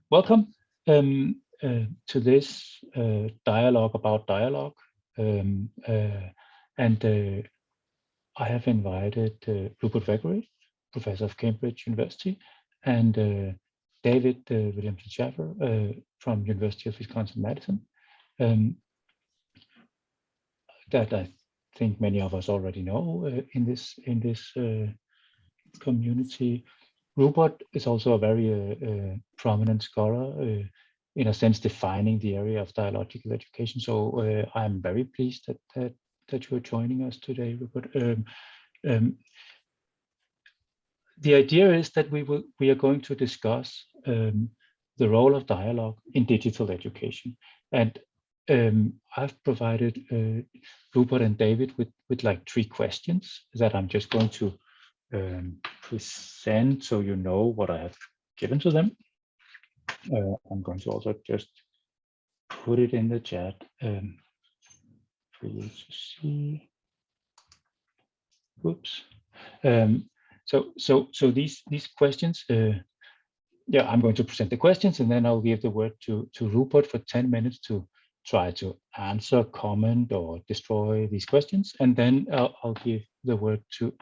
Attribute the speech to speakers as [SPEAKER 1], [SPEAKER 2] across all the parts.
[SPEAKER 1] Welcome to this dialogue about dialogue. I have invited Rupert Wegerif, Professor of Cambridge University, and David Williamson Shaffer from University of Wisconsin-Madison. That I think many of us already know in this community. Rupert is also a very prominent scholar, in a sense defining the area of dialogical education. So I'm very pleased that you are joining us today, Rupert. The idea is that we are going to discuss the role of dialogue in digital education, and I've provided Rupert and David with like 3 questions that I'm just going to present so you know what I have given to them. I'm going to also just put it in the chat for you to see. Whoops. So these questions, yeah, I'm going to present the questions and then I'll give the word to Rupert for 10 minutes to try to answer, comment, or destroy these questions, and then I'll give the word to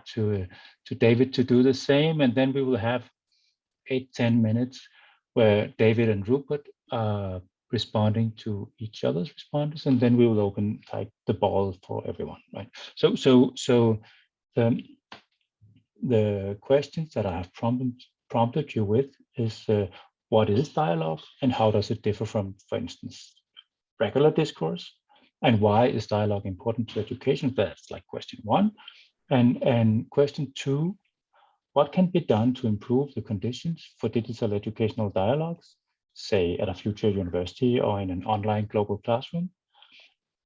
[SPEAKER 1] David to do the same, and then we will have 8-10 minutes where David and Rupert are responding to each other's responses, and then we will open like the ball for everyone, right? So the questions that I have prompted you with is what is dialogue and how does it differ from, for instance, regular discourse, and why is dialogue important to education? That's like question 1. And question 2, what can be done to improve the conditions for digital educational dialogues, say at a future university or in an online global classroom?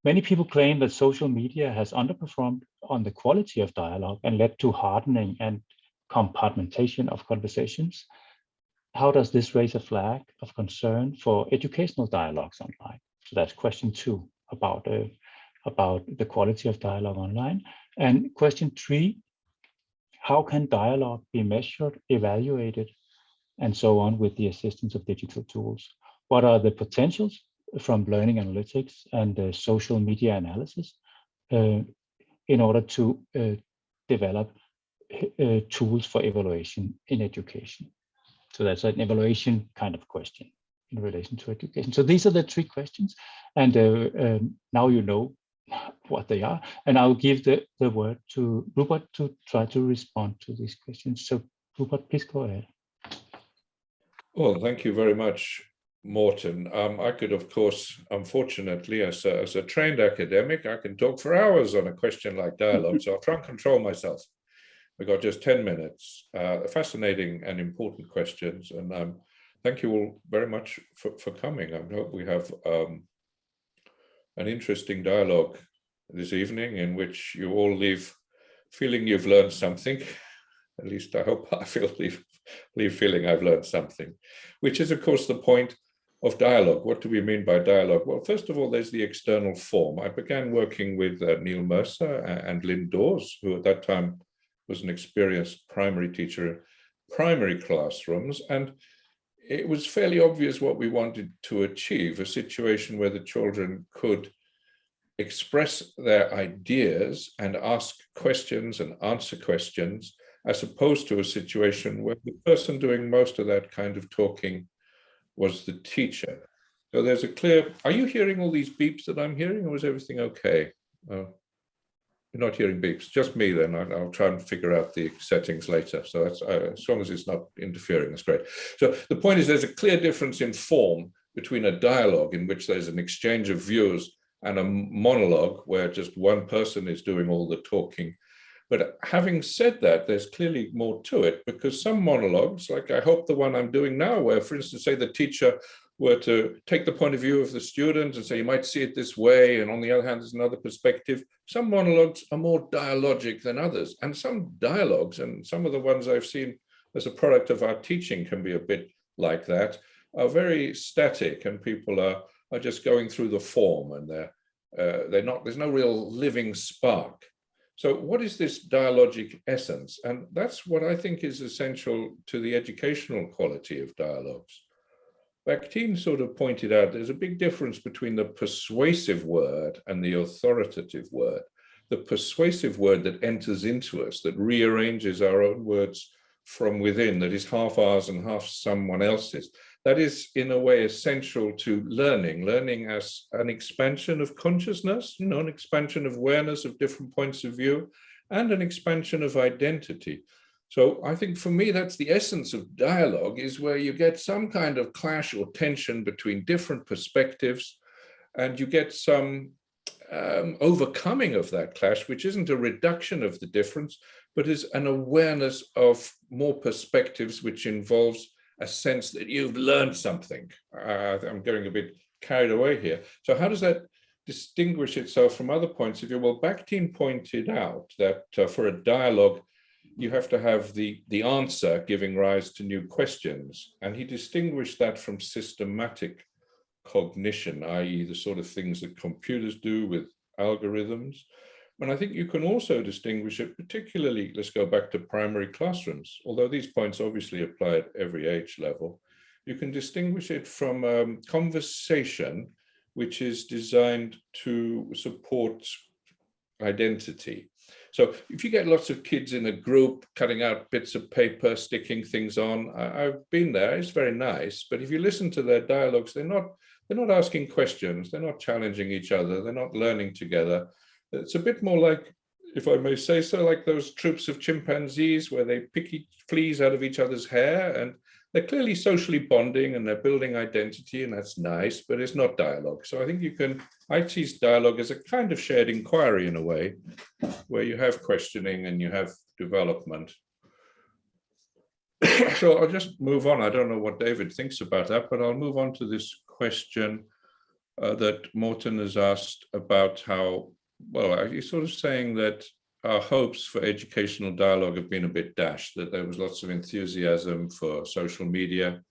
[SPEAKER 1] Many people claim that social media has underperformed on the quality of dialogue and led to hardening and compartmentation of conversations. How does this raise a flag of concern for educational dialogues online? So that's question 2 about the quality of dialogue online. And question 3, how can dialogue be measured, evaluated, and so on with the assistance of digital tools? What are the potentials from learning analytics and social media analysis in order to develop tools for evaluation in education? So that's an evaluation kind of question in relation to education. So these are the 3 questions, and now you know what they are, and I'll give the word to Rupert to try to respond to these questions. So Rupert, please go ahead.
[SPEAKER 2] Well, thank you very much, Morten. I could, of course, unfortunately, as a trained academic, I can talk for hours on a question like dialogue, so I'll try and control myself. We've got just 10 minutes, fascinating and important questions, and thank you all very much for coming. I hope we have an interesting dialogue this evening in which you all leave feeling you've learned something. At least I hope I leave feeling I've learned something, which is, of course, the point of dialogue. What do we mean by dialogue? Well, first of all, there's the external form. I began working with Neil Mercer and Lynn Dawes, who at that time was an experienced primary teacher in primary classrooms, and it was fairly obvious what we wanted to achieve, a situation where the children could express their ideas and ask questions and answer questions, as opposed to a situation where the person doing most of that kind of talking was the teacher. So there's a clear, are you hearing all these beeps that I'm hearing, or is everything okay? You're not hearing beeps, just me then. I'll try and figure out the settings later. So that's, as long as it's not interfering, that's great. So the point is there's a clear difference in form between a dialogue in which there's an exchange of views and a monologue where just one person is doing all the talking. But having said that, there's clearly more to it, because some monologues, like I hope the one I'm doing now, where, for instance, say the teacher were to take the point of view of the student and say, you might see it this way, and on the other hand, there's another perspective. Some monologues are more dialogic than others, and some dialogues, and some of the ones I've seen as a product of our teaching can be a bit like that, are very static, and people are just going through the form, and they're not, there's no real living spark. So what is this dialogic essence? And that's what I think is essential to the educational quality of dialogues. Bakhtin sort of pointed out there's a big difference between the persuasive word and the authoritative word. The persuasive word that enters into us, that rearranges our own words from within, that is half ours and half someone else's. That is, in a way, essential to learning as an expansion of consciousness, you know, an expansion of awareness of different points of view, and an expansion of identity. So I think for me, that's the essence of dialogue, is where you get some kind of clash or tension between different perspectives, and you get some overcoming of that clash, which isn't a reduction of the difference, but is an awareness of more perspectives, which involves a sense that you've learned something. I'm going a bit carried away here. So how does that distinguish itself from other points of view? Well, Bakhtin pointed out that for a dialogue, you have to have the answer giving rise to new questions. And he distinguished that from systematic cognition, i.e. the sort of things that computers do with algorithms. And I think you can also distinguish it, particularly, let's go back to primary classrooms, although these points obviously apply at every age level. You can distinguish it from conversation, which is designed to support identity. So if you get lots of kids in a group cutting out bits of paper, sticking things on, I've been there, it's very nice. But if you listen to their dialogues, they're not asking questions, they're not challenging each other, they're not learning together. It's a bit more like, if I may say so, like those troops of chimpanzees where they pick fleas out of each other's hair, and they're clearly socially bonding and they're building identity, and that's nice, but it's not dialogue. So I think I see dialogue as a kind of shared inquiry in a way, where you have questioning and you have development. So I'll just move on. I don't know what David thinks about that, but I'll move on to this question that Morten has asked about how, well, he's sort of saying that our hopes for educational dialogue have been a bit dashed, that there was lots of enthusiasm for social media,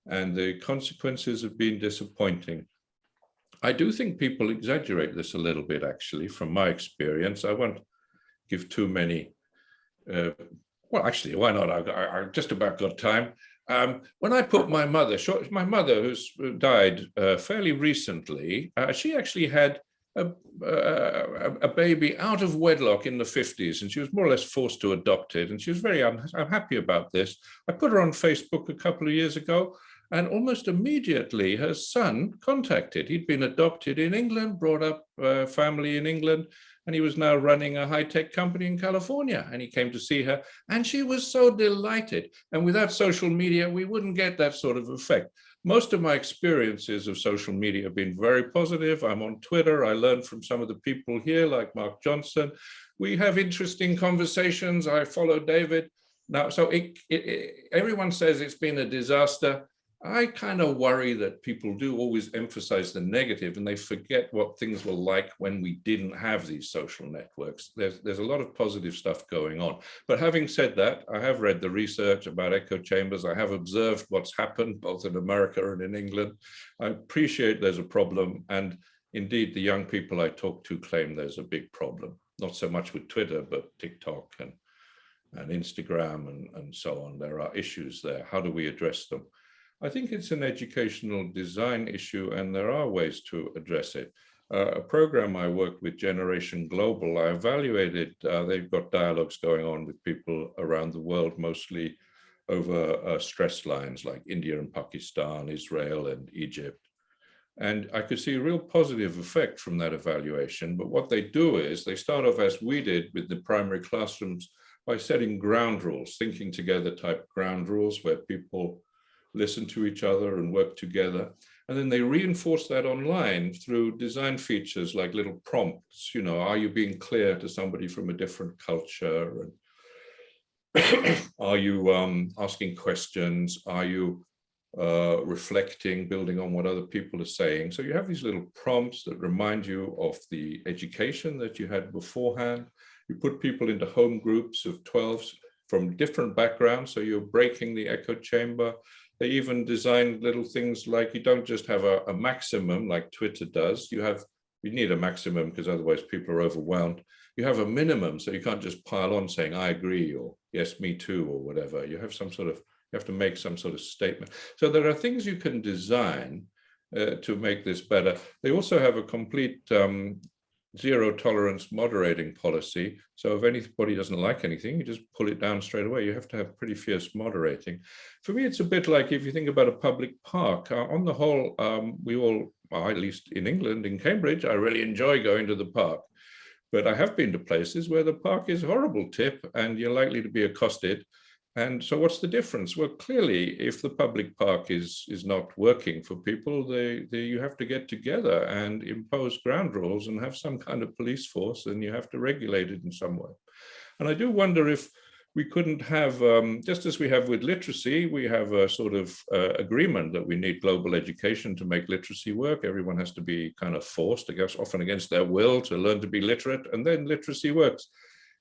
[SPEAKER 2] and the consequences have been disappointing. I do think people exaggerate this a little bit, actually, from my experience. I won't give too many, well, actually, why not? I just about got time. When I put my mother who's died fairly recently, she actually had a baby out of wedlock in the 50s, and she was more or less forced to adopt it, and she was very unhappy about this. I put her on Facebook a couple of years ago, and almost immediately her son contacted. He'd been adopted in England, brought up a family in England, and he was now running a high-tech company in California, and he came to see her, and she was so delighted. And without social media, we wouldn't get that sort of effect. Most of my experiences of social media have been very positive. I'm on Twitter. I learned from some of the people here, like Mark Johnson. We have interesting conversations. I follow David. Now, so everyone says it's been a disaster. I kind of worry that people do always emphasize the negative, and they forget what things were like when we didn't have these social networks. There's a lot of positive stuff going on. But having said that, I have read the research about echo chambers. I have observed what's happened both in America and in England. I appreciate there's a problem. And indeed, the young people I talk to claim there's a big problem, not so much with Twitter, but TikTok and Instagram and so on. There are issues there. How do we address them? I think it's an educational design issue, and there are ways to address it. A program I work with, Generation Global, I evaluated, they've got dialogues going on with people around the world, mostly over stress lines like India and Pakistan, Israel and Egypt. And I could see a real positive effect from that evaluation. But what they do is they start off, as we did with the primary classrooms, by setting ground rules, thinking together type ground rules where people listen to each other and work together. And then they reinforce that online through design features like little prompts. You know, are you being clear to somebody from a different culture? And are you asking questions? Are you reflecting, building on what other people are saying? So you have these little prompts that remind you of the education that you had beforehand. You put people into home groups of 12s from different backgrounds, so you're breaking the echo chamber. They even designed little things like you don't just have a maximum like Twitter does. You need a maximum because otherwise people are overwhelmed. You have a minimum, so you can't just pile on saying, I agree, or yes, me too, or whatever. You have some sort of You have to make some sort of statement. So there are things you can design to make this better. They also have a complete zero tolerance moderating policy. So if anybody doesn't like anything, you just pull it down straight away. You have to have pretty fierce moderating. For me, it's a bit like if you think about a public park. On the whole, we all, at least in England, in Cambridge, I really enjoy going to the park. But I have been to places where the park is a horrible tip and you're likely to be accosted. And so what's the difference? Well, clearly, if the public park is not working for people, you have to get together and impose ground rules and have some kind of police force, and you have to regulate it in some way. And I do wonder if we couldn't have, just as we have with literacy, we have a sort of agreement that we need global education to make literacy work. Everyone has to be kind of forced, I guess, often against their will, to learn to be literate, and then literacy works.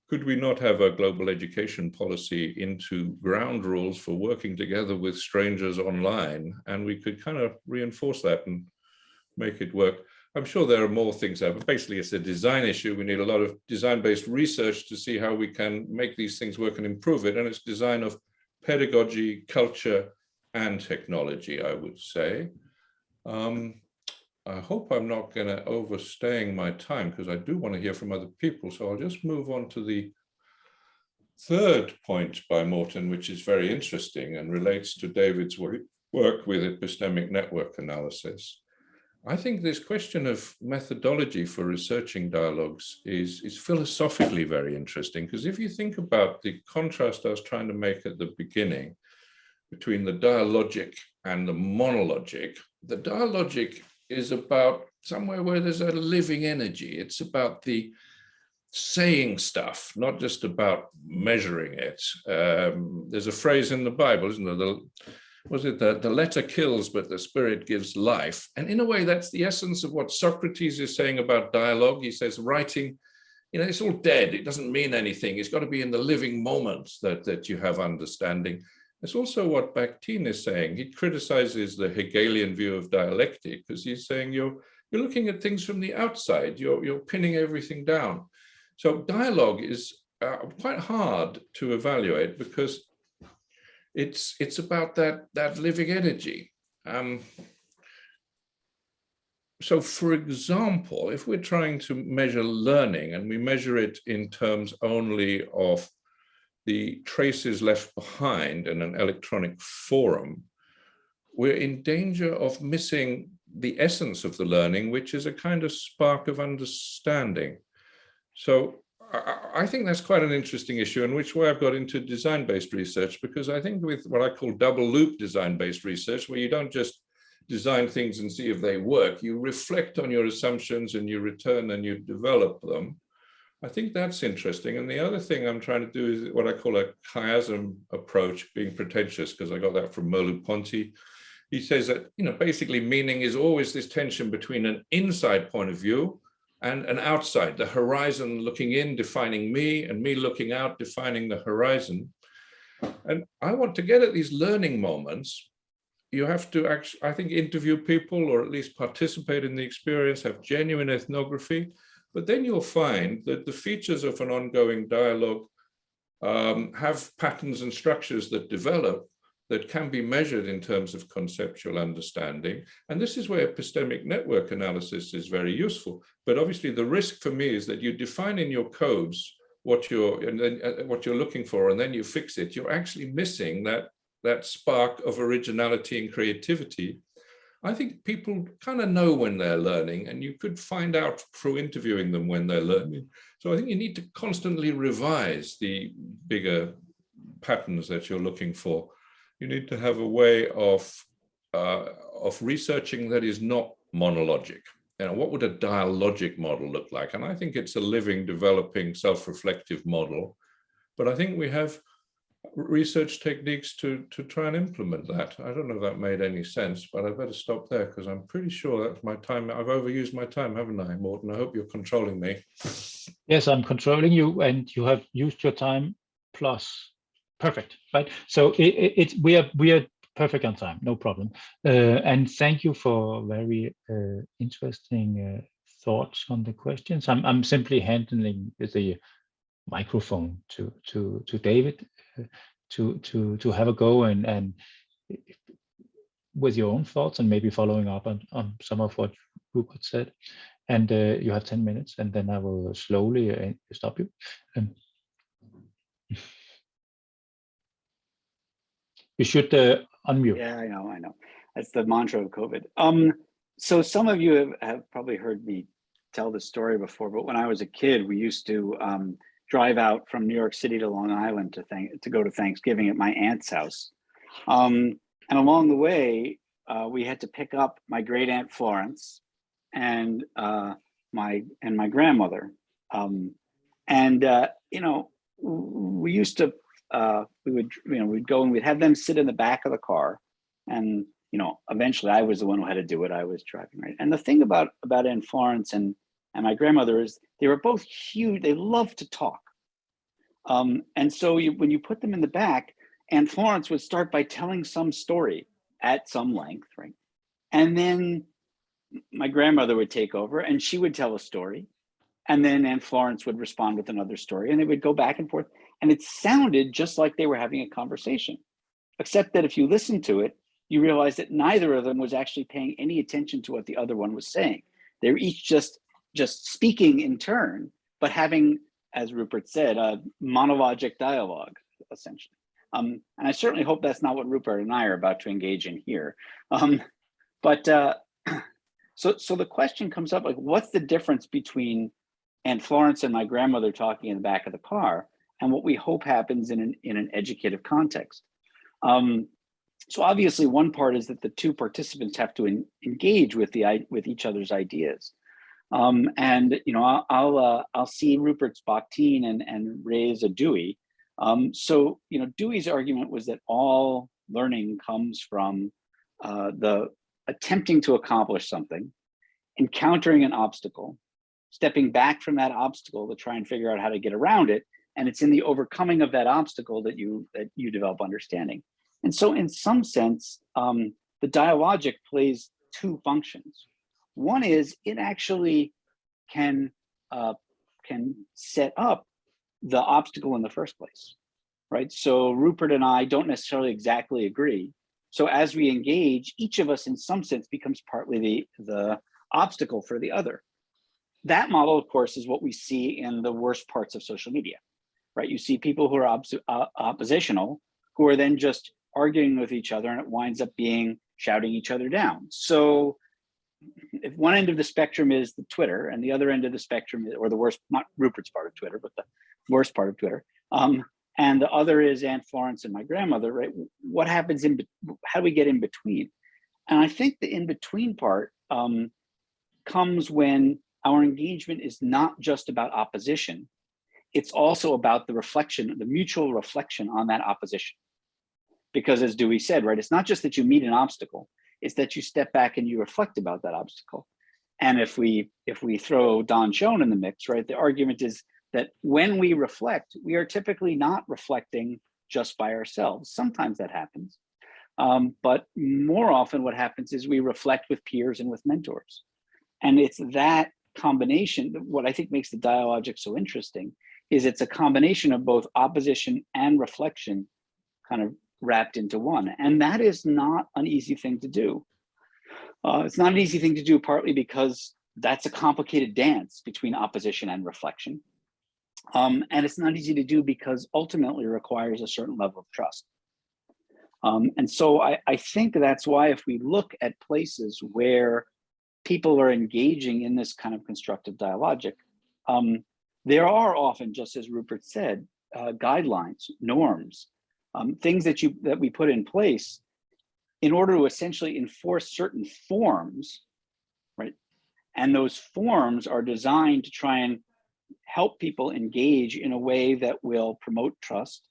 [SPEAKER 2] Could we not have a global education policy into ground rules for working together with strangers online? And we could kind of reinforce that and make it work. I'm sure there are more things there, but basically it's a design issue. We need a lot of design-based research to see how we can make these things work and improve it. And it's design of pedagogy, culture, and technology, I would say. I hope I'm not going to overstaying my time, because I do want to hear from other people. So I'll just move on to the third point by Morten, which is very interesting and relates to David's work with epistemic network analysis. I think this question of methodology for researching dialogues is philosophically very interesting, because if you think about the contrast I was trying to make at the beginning between the dialogic and the monologic, the dialogic is about somewhere where there's a living energy. It's about the saying stuff, not just about measuring it. There's a phrase in the Bible, isn't there? The letter kills, but the spirit gives life. And in a way, that's the essence of what Socrates is saying about dialogue. He says writing, it's all dead. It doesn't mean anything. It's got to be in the living moment that you have understanding. It's also what Bakhtin is saying. He criticizes the Hegelian view of dialectic, because he's saying you're looking at things from the outside. You're pinning everything down. So dialogue is quite hard to evaluate, because it's about that living energy. So for example, if we're trying to measure learning and we measure it in terms only of the traces left behind in an electronic forum, we're in danger of missing the essence of the learning, which is a kind of spark of understanding. So I think that's quite an interesting issue, in which way I've got into design-based research, because I think with what I call double loop design-based research, where you don't just design things and see if they work, you reflect on your assumptions and you return and you develop them. I think that's interesting. And the other thing I'm trying to do is what I call a chiasm approach, being pretentious, because I got that from Merleau-Ponty. He says that, basically meaning is always this tension between an inside point of view and an outside, the horizon looking in, defining me, and me looking out, defining the horizon. And I want to get at these learning moments. You have to actually, I think, interview people, or at least participate in the experience, have genuine ethnography. But then you'll find that the features of an ongoing dialogue have patterns and structures that develop that can be measured in terms of conceptual understanding. And this is where epistemic network analysis is very useful. But obviously the risk for me is that you define in your codes what you're looking for, and then you fix it. You're actually missing that spark of originality and creativity. I think people kind of know when they're learning, and you could find out through interviewing them when they're learning. So I think you need to constantly revise the bigger patterns that you're looking for. You need to have a way of researching that is not monologic. What would a dialogic model look like? And I think it's a living, developing, self-reflective model. But I think we have research techniques to try and implement that. I don't know if that made any sense, but I better stop there, because I'm pretty sure that's my time. I've overused my time, haven't I, Morten? I hope you're controlling me.
[SPEAKER 1] Yes, I'm controlling you, and you have used your time plus. Perfect, right? So we are perfect on time, no problem. And thank you for very interesting thoughts on the questions. I'm simply handling the microphone to David. to have a go and with your own thoughts and maybe following up on some of what Rupert said. And you have 10 minutes, and then I will slowly stop you. You should unmute.
[SPEAKER 3] Yeah, I know. That's the mantra of COVID. So some of you have probably heard me tell this story before, but when I was a kid, we used to drive out from New York City to Long Island to go to Thanksgiving at my aunt's house. And along the way, we had to pick up my great aunt Florence and my grandmother. We used to we'd go and we'd have them sit in the back of the car, and eventually I was the one who had to do it. I was driving, right? And the thing about Aunt Florence and my grandmother is they were both huge. They loved to talk. And so when you put them in the back, Aunt Florence would start by telling some story at some length, right? And then my grandmother would take over and she would tell a story. And then Aunt Florence would respond with another story, and they would go back and forth. And it sounded just like they were having a conversation, except that if you listen to it, you realize that neither of them was actually paying any attention to what the other one was saying. They were each just speaking in turn, but having, as Rupert said, a monologic dialogue, essentially. And I certainly hope that's not what Rupert and I are about to engage in here. So the question comes up, like, what's the difference between Aunt Florence and my grandmother talking in the back of the car and what we hope happens in an educative context? So obviously one part is that the two participants have to engage with each other's ideas. I'll see Rupert's Bakhtin and raise a Dewey. So Dewey's argument was that all learning comes from the attempting to accomplish something, encountering an obstacle, stepping back from that obstacle to try and figure out how to get around it. And it's in the overcoming of that obstacle that you develop understanding. And so in some sense, the dialogic plays two functions. One is it actually can set up the obstacle in the first place, right? So Rupert and I don't necessarily exactly agree. So as we engage, each of us in some sense becomes partly the obstacle for the other. That model, of course, is what we see in the worst parts of social media, right? You see people who are oppositional, who are then just arguing with each other, and it winds up being shouting each other down. So if one end of the spectrum is the Twitter, and the other end of the spectrum, or the worst, not Rupert's part of Twitter, but the worst part of Twitter, and the other is Aunt Florence and my grandmother, right? What happens how do we get in between? And I think the in-between part comes when our engagement is not just about opposition, it's also about the reflection, the mutual reflection on that opposition. Because as Dewey said, right, it's not just that you meet an obstacle, it's that you step back and you reflect about that obstacle. And if we throw Don Schoen in the mix, right, the argument is that when we reflect, we are typically not reflecting just by ourselves. Sometimes that happens. But more often what happens is we reflect with peers and with mentors. And it's that combination, what I think makes the dialogic so interesting, is it's a combination of both opposition and reflection kind of wrapped into one. And that is not an easy thing to do. It's not an easy thing to do, partly because that's a complicated dance between opposition and reflection. And it's not easy to do because ultimately it requires a certain level of trust. And so I think that's why if we look at places where people are engaging in this kind of constructive dialogic, there are often, just as Rupert said, guidelines, norms, things that we put in place in order to essentially enforce certain forms, right? And those forms are designed to try and help people engage in a way that will promote trust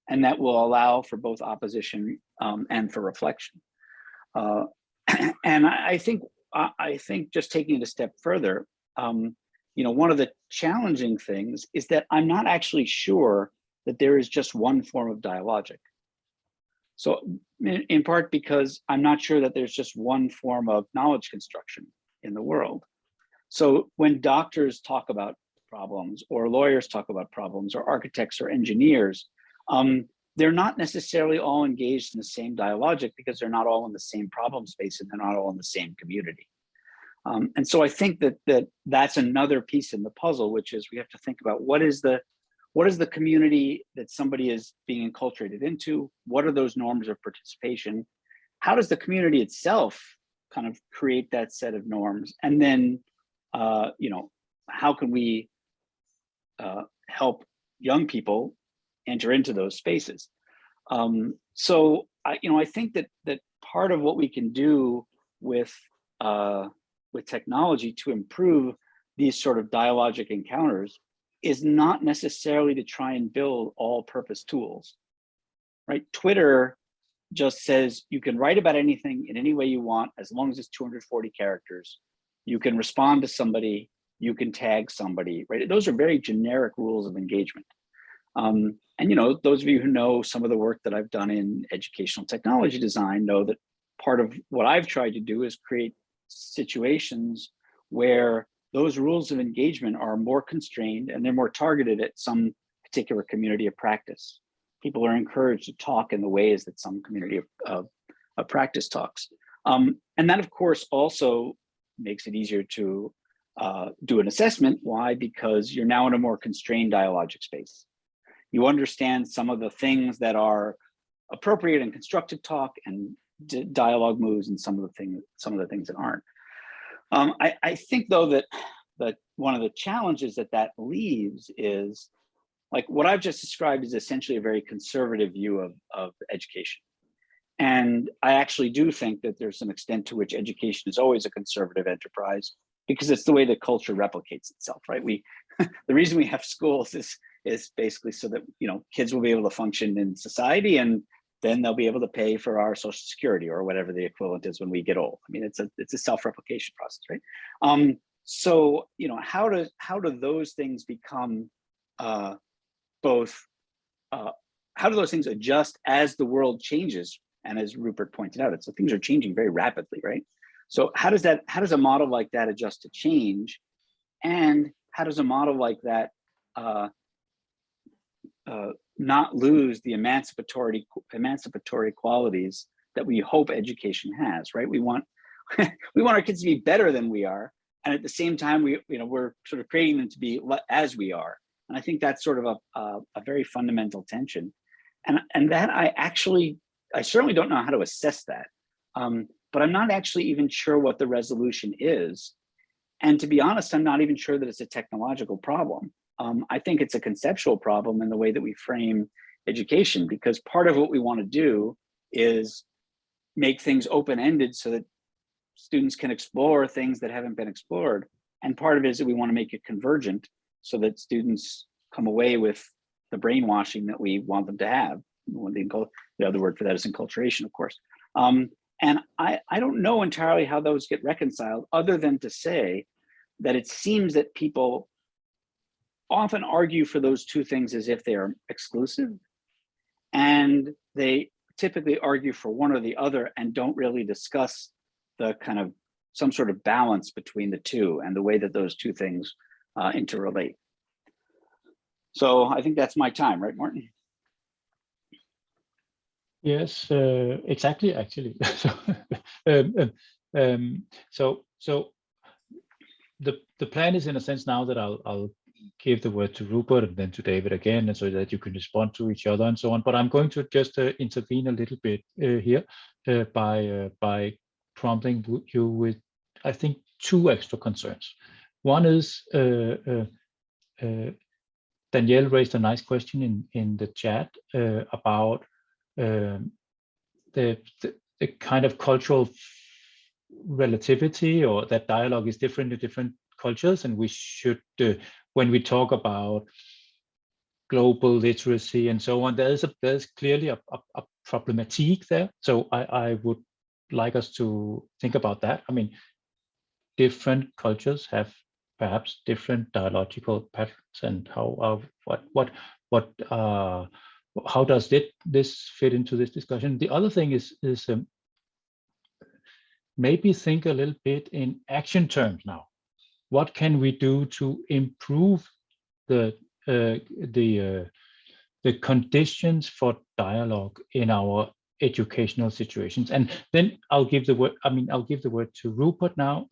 [SPEAKER 3] and that will allow for both opposition and for reflection. And I think just taking it a step further, one of the challenging things is that I'm not actually sure that there is just one form of dialogic. So in part because I'm not sure that there's just one form of knowledge construction in the world. So when doctors talk about problems, or lawyers talk about problems, or architects or engineers, they're not necessarily all engaged in the same dialogic because they're not all in the same problem space and they're not all in the same community. And so I think that's another piece in the puzzle, which is we have to think about what is the community that somebody is being enculturated into? What are those norms of participation? How does the community itself kind of create that set of norms? And then, how can we help young people enter into those spaces? So I think that part of what we can do with technology to improve these sort of dialogic encounters is not necessarily to try and build all-purpose tools, right? Twitter just says you can write about anything in any way you want as long as it's 240 characters. You can respond to somebody, you can tag somebody, right? Those are very generic rules of engagement. And those of you who know some of the work that I've done in educational technology design know that part of what I've tried to do is create situations where those rules of engagement are more constrained and they're more targeted at some particular community of practice. People are encouraged to talk in the ways that some community of practice talks. And that, of course, also makes it easier to do an assessment. Why? Because you're now in a more constrained dialogic space. You understand some of the things that are appropriate and constructive talk and dialogue moves, and some of the things that aren't. I think, though, that one of the challenges that leaves is, like, what I've just described is essentially a very conservative view of education. And I actually do think that there's an extent to which education is always a conservative enterprise, because it's the way that culture replicates itself, right? The reason we have schools is basically so that kids will be able to function in society, and then they'll be able to pay for our Social Security or whatever the equivalent is when we get old. I mean, it's a self-replication process, right? So how do those things become how do those things adjust as the world changes? And as Rupert pointed out, things are changing very rapidly, right? So how does a model like that adjust to change? And how does a model like that not lose the emancipatory qualities that we hope education has, right? We want our kids to be better than we are, and at the same time, we're sort of creating them to be as we are. And I think that's sort of a very fundamental tension, and that I certainly don't know how to assess that, but I'm not actually even sure what the resolution is. And to be honest, I'm not even sure that it's a technological problem. I think it's a conceptual problem in the way that we frame education, because part of what we want to do is make things open-ended so that students can explore things that haven't been explored. And part of it is that we want to make it convergent so that students come away with the brainwashing that we want them to have. The other word for that is enculturation, of course. And I don't know entirely how those get reconciled, other than to say that it seems that people often argue for those two things as if they are exclusive, and they typically argue for one or the other and don't really discuss the kind of some sort of balance between the two and the way that those two things interrelate. So I think that's my time, right, Martin?
[SPEAKER 1] Yes, exactly. Actually, so the plan is, in a sense, now that I'll give the word to Rupert and then to David again, and so that you can respond to each other and so on. But I'm going to just intervene a little bit here by prompting you with, I think, two extra concerns. One is Danielle raised a nice question in the chat about the kind of cultural relativity, or that dialogue is different in different cultures, and we should, when we talk about global literacy and so on, there's clearly a problematique there. So I would like us to think about that. I mean, different cultures have perhaps different dialogical patterns, and how does this fit into this discussion? The other thing is maybe think a little bit in action terms now. What can we do to improve the the conditions for dialogue in our educational situations. And then I'll give the word, I'll give the word to Rupert now,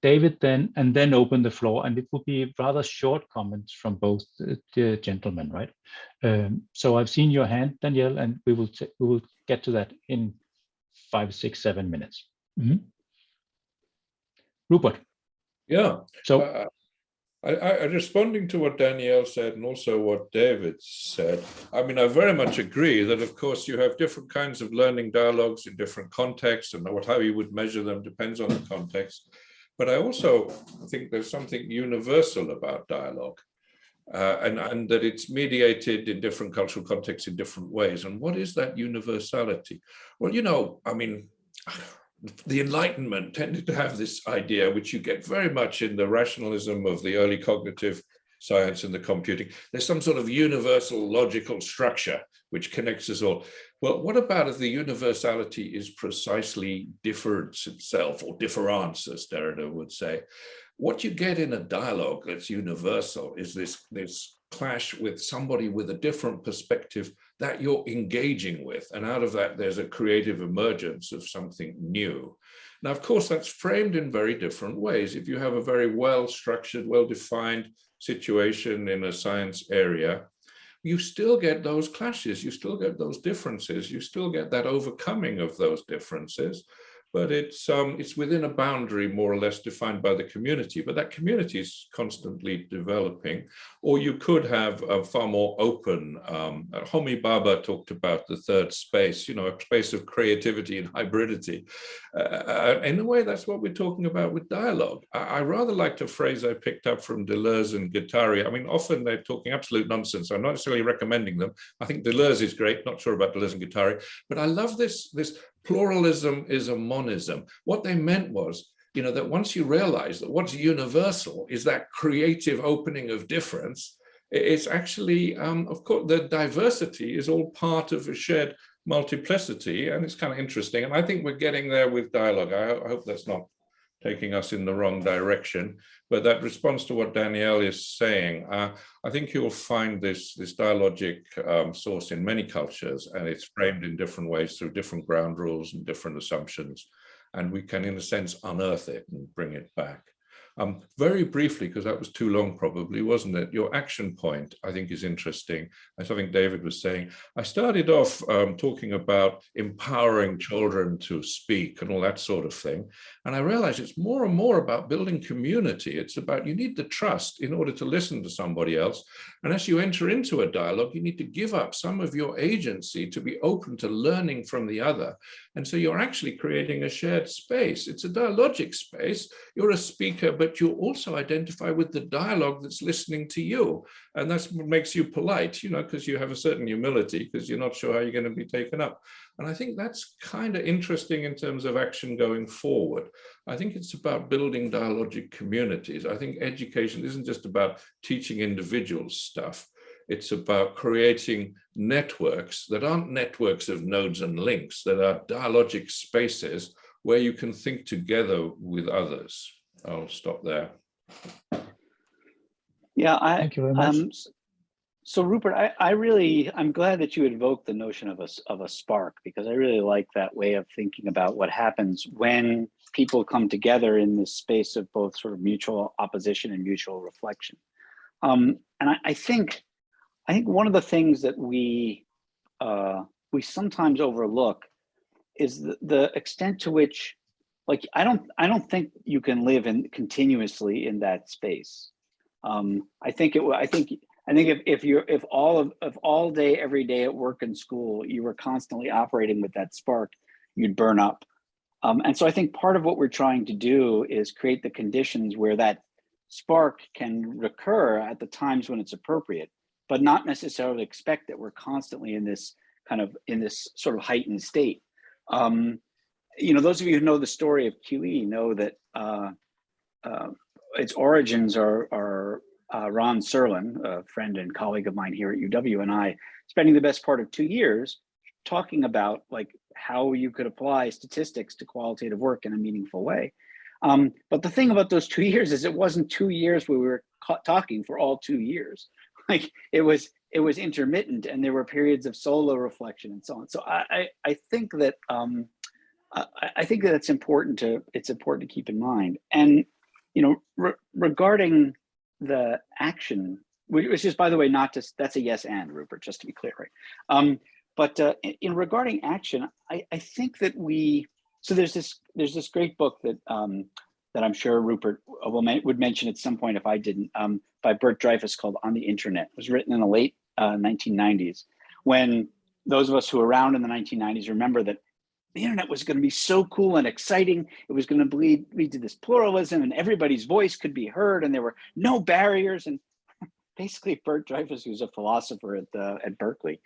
[SPEAKER 1] David then, and then open the floor. And it will be rather short comments from both the gentlemen, right? So I've seen your hand, Danielle, and we will get to that in 5, 6, 7 minutes. Rupert.
[SPEAKER 2] Yeah.
[SPEAKER 1] So
[SPEAKER 2] I responding to what Danielle said and also what David said, I very much agree that, of course, you have different kinds of learning dialogues in different contexts, and how you would measure them depends on the context. But I also think there's something universal about dialogue, and that it's mediated in different cultural contexts in different ways. And what is that universality? Well, the Enlightenment tended to have this idea, which you get very much in the rationalism of the early cognitive science and the computing. There's some sort of universal logical structure which connects us all. Well, what about if the universality is precisely difference itself, or difference, as Derrida would say? What you get in a dialogue that's universal is this clash with somebody with a different perspective that you're engaging with. And out of that, there's a creative emergence of something new. Now, of course, that's framed in very different ways. If you have a very well-structured, well-defined situation in a science area, you still get those clashes, you still get those differences, you still get that overcoming of those differences. But it's within a boundary more or less defined by the community, but that community is constantly developing. Or you could have a far more open, Homi Bhabha talked about the third space, a space of creativity and hybridity. In a way, that's what we're talking about with dialogue. I rather liked a phrase I picked up from Deleuze and Guattari. Often they're talking absolute nonsense. I'm not necessarily recommending them. I think Deleuze is great, not sure about Deleuze and Guattari, but I love this pluralism is a monism. What they meant was, that once you realize that what's universal is that creative opening of difference, it's actually, of course, the diversity is all part of a shared multiplicity, and it's kind of interesting. And I think we're getting there with dialogue. I hope that's not taking us in the wrong direction, but that responds to what Danielle is saying. I think you'll find this dialogic source in many cultures, and it's framed in different ways through different ground rules and different assumptions. And we can, in a sense, unearth it and bring it back. Very briefly, because that was too long probably, wasn't it? Your action point, I think, is interesting. As I think David was saying, I started off talking about empowering children to speak and all that sort of thing. And I realized it's more and more about building community. It's about, you need the trust in order to listen to somebody else. And as you enter into a dialogue, you need to give up some of your agency to be open to learning from the other. And so you're actually creating a shared space. It's a dialogic space. You're a speaker, but you also identify with the dialogue that's listening to you. And that's what makes you polite, because you have a certain humility, because you're not sure how you're going to be taken up. And I think that's kind of interesting in terms of action going forward. I think it's about building dialogic communities. I think education isn't just about teaching individuals stuff. It's about creating networks that aren't networks of nodes and links, that are dialogic spaces where you can think together with others. I'll stop there.
[SPEAKER 3] Yeah,
[SPEAKER 1] thank you very much.
[SPEAKER 3] So Rupert, I'm glad that you invoked the notion of a spark, because I really like that way of thinking about what happens when people come together in this space of both sort of mutual opposition and mutual reflection. And I think one of the things that we sometimes overlook is the extent to which, like, I don't think you can live continuously in that space. I think if all day, every day at work and school, you were constantly operating with that spark, you'd burn up. And so I think part of what we're trying to do is create the conditions where that spark can recur at the times when it's appropriate, but not necessarily expect that we're constantly in this sort of heightened state. Those of you who know the story of QE know that its origins are Ron Serlin, a friend and colleague of mine here at UW, and I spending the best part of 2 years talking about like how you could apply statistics to qualitative work in a meaningful way. But the thing about those 2 years is it wasn't 2 years where we were talking for all 2 years. Like it was it was intermittent, and there were periods of solo reflection and so on. So I think that I think that it's important to keep in mind. And regarding the action, which is, by the way, not just, that's a yes and, Rupert, just to be clear, right? But in regarding action, I think that so there's this great book that that I'm sure Rupert would mention at some point if I didn't, by Bert Dreyfuss, called On the Internet. It was written in the late 1990s, when those of us who were around in the 1990s remember that the internet was going to be so cool and exciting. It was going to lead to this pluralism, and everybody's voice could be heard, and there were no barriers. And basically, Bert Dreyfuss, who's a philosopher at Berkeley,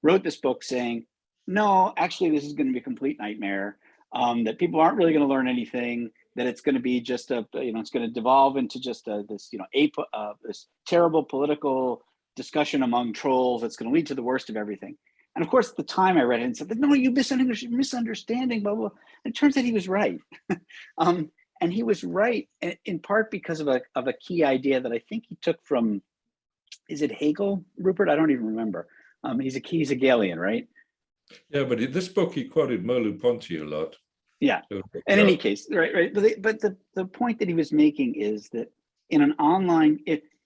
[SPEAKER 3] wrote this book saying, no, actually, this is going to be a complete nightmare. That people aren't really going to learn anything. That it's going to be just it's going to devolve into just this terrible political discussion among trolls. That's going to lead to the worst of everything. And of course, at the time I read it and said, no, you're misunderstanding, blah, blah. And it turns out he was right. And he was right in part because of a key idea that I think he took from, is it Hegel, Rupert? I don't even remember. He's a Hegelian, right?
[SPEAKER 2] Yeah, but in this book, he quoted Merleau-Ponty a lot.
[SPEAKER 3] Yeah, in any case, right. But the point that he was making is that in an online,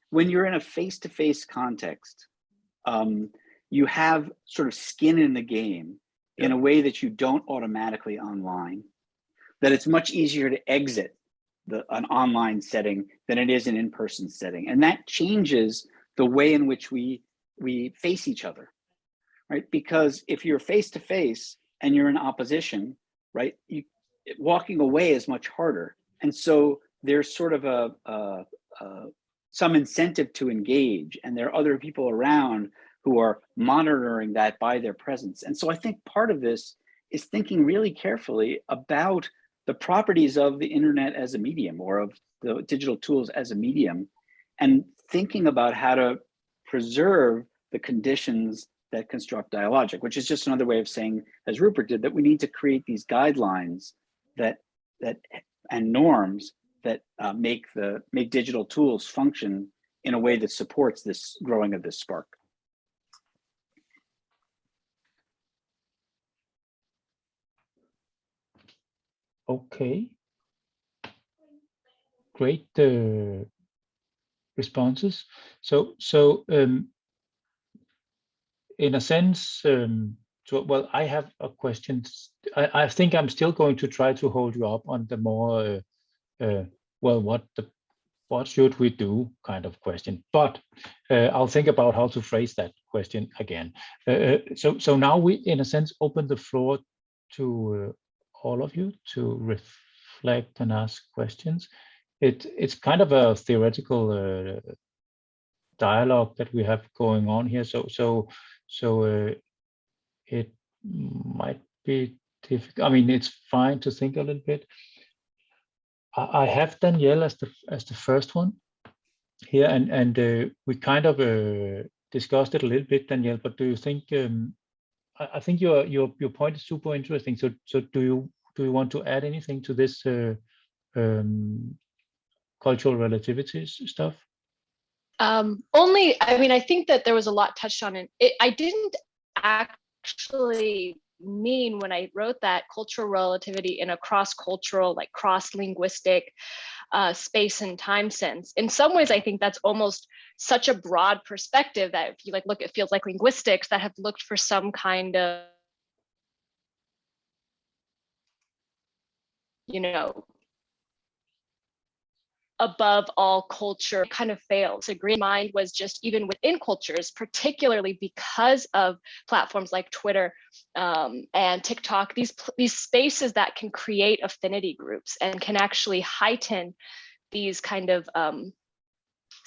[SPEAKER 3] when you're in a face-to-face context, you have sort of skin in the game in a way that you don't automatically online, that it's much easier to exit an online setting than it is an in-person setting. And that changes the way in which we face each other, right? Because if you're face-to-face and you're in opposition, right, walking away is much harder. And so there's sort of some incentive to engage, and there are other people around who are monitoring that by their presence. And so I think part of this is thinking really carefully about the properties of the internet as a medium, or of the digital tools as a medium, and thinking about how to preserve the conditions that construct dialogic, which is just another way of saying, as Rupert did, that we need to create these guidelines and norms that make digital tools function in a way that supports this growing of this spark.
[SPEAKER 1] Okay. Great responses. So in a sense, well, I have a question. I think I'm still going to try to hold you up on the more, well, what should we do kind of question, but I'll think about how to phrase that question again. So now we, in a sense, open the floor to all of you to reflect and ask questions. It's kind of a theoretical dialogue that we have going on here. So it might be difficult. I mean, it's fine to think a little bit. I have Danielle as the first one here, and we kind of discussed it a little bit, Danielle. But do you think? I think your point is super interesting. So do you want to add anything to this cultural relativities stuff?
[SPEAKER 4] Only, I mean, I think that there was a lot touched on it. I didn't actually mean, when I wrote that, cultural relativity in a cross-cultural, like cross-linguistic space and time sense. In some ways, I think that's almost such a broad perspective that if you look at fields like linguistics that have looked for some kind of, above all culture, kind of fails. Mind was just, even within cultures, particularly because of platforms like Twitter and TikTok, these spaces that can create affinity groups and can actually heighten these kind of